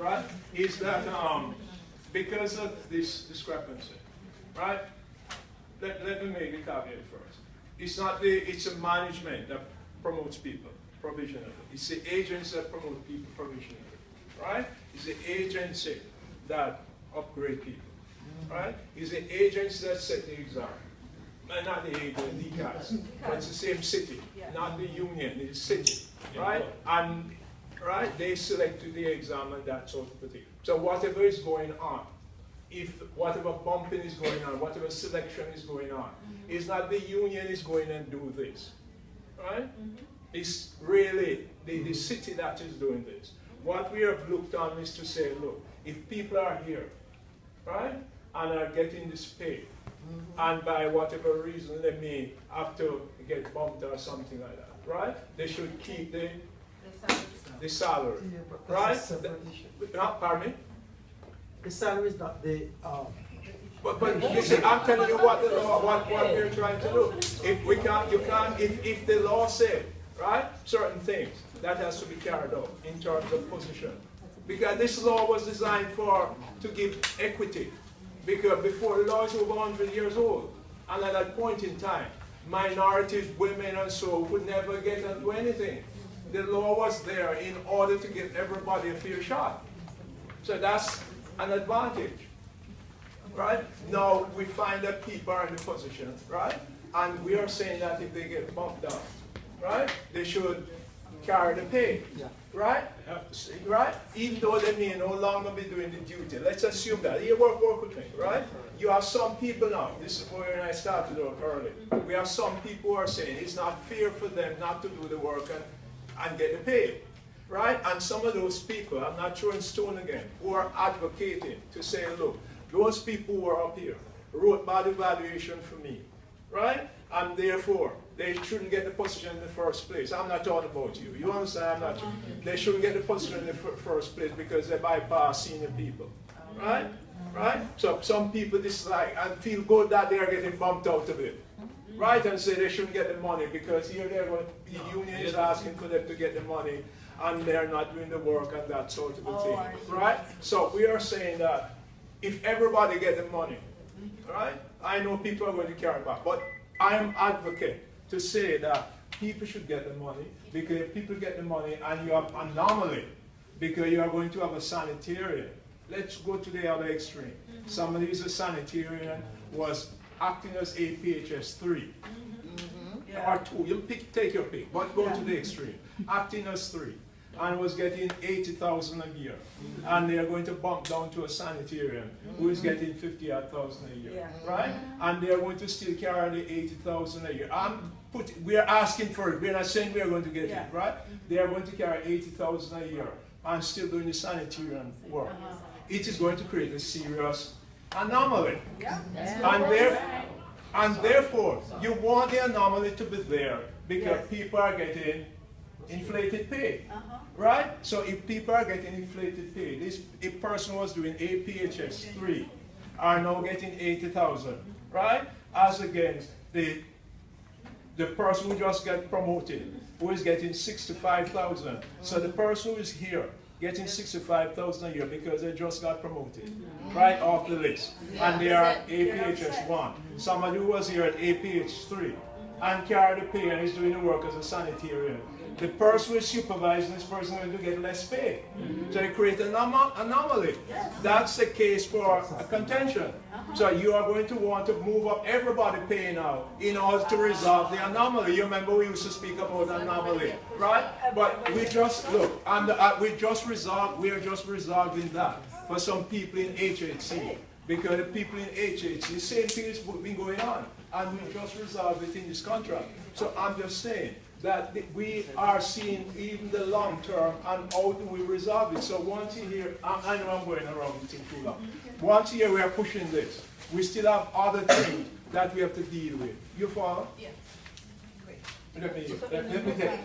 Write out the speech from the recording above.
right, is that because of this discrepancy, right, let me make a caveat first. It's not it's a management that promotes people provisionally. It's the agency that promotes people provisionally, right? It's the agency that upgrade people, right? It's the agency that set the exam. Not the agency, the DCAS, but it's the same city, not the union, it's the city, right? And right, they selected the exam and that sort of thing. So whatever is going on, if whatever bumping is going on, whatever selection is going on, it's not the union is going and do this, right? It's really the city that is doing this. What we have looked on is to say, look, if people are here, right, and are getting this pay, and by whatever reason they may have to get bumped or something like that, right? They should keep the salary, right? Pardon me? The salary is not the. But you see, I'm telling you what the law, what we're trying to do. If we can't, you can't. If the law said, right, certain things that has to be carried out in terms of position, because this law was designed to give equity. Because before the law is over 100 years old, and at that point in time, minorities, women, and so would never get into anything. The law was there in order to give everybody a fair shot. So that's an advantage, right? Now we find that people are in the position, right? And we are saying that if they get bumped up, right, they should carry the pay, right? Right? Even though they may no longer be doing the duty. Let's assume that. You work with me, right? You have some people now, this is where I started out early. We have some people who are saying it's not fair for them not to do the work and get the pay, right? And some of those people, I'm not throwing stone again, who are advocating to say, look, those people who are up here wrote bad evaluation for me, right? And therefore, they shouldn't get the position in the first place. I'm not talking about you. You understand? I'm not. They shouldn't get the position in the first place because they bypass senior people, right? Right? So some people dislike and feel good that they are getting bumped out of it, right? And say they shouldn't get the money because here they're going. The union is asking for them to get the money, and they're not doing the work and that sort of a thing, right? So we are saying that if everybody get the money, right? I know people are going to carry back, but I am advocate to say that people should get the money, because if people get the money and you have anomaly, because you are going to have a sanitarian. Let's go to the other extreme. Somebody who's a sanitarian was acting as APHS 3 or 2. You take your pick, but go to the extreme. Acting as 3 and was getting 80,000 a year, and they are going to bump down to a sanitarian who is getting 50,000 a year, right? And they are going to still carry the 80,000 a year. We are asking for it. We are not saying we are going to get it, right? They are going to carry 80,000 a year and still doing the sanitarian work. It is going to create a serious anomaly, and therefore you want the anomaly to be there because people are getting inflated pay, right? So if people are getting inflated pay, a person who was doing APHS 3 are now getting 80,000, right? As against the person who just got promoted, who is getting 65,000. So the person who is here getting 65,000 a year because they just got promoted, right off the list, and they are APHS 1. Somebody who was here at APH 3 and carried the pay and is doing the work as a sanitarian. The person who is supervising this person is going to get less pay. So you create an anomaly. That's the case for a contention. So you are going to want to move up everybody pay now in order to resolve the anomaly. You remember we used to speak about anomaly, right? But we just, look, and we are just resolving that for some people in HHC. Because the people in HHC, the same thing has been going on. And we just resolved it in this contract. So I'm just saying that we are seeing even the long term and how do we resolve it. So once you hear, I know I'm going around the thing too long. Once a year we are pushing this. We still have other things that we have to deal with. You follow? Yeah. Great. Let me take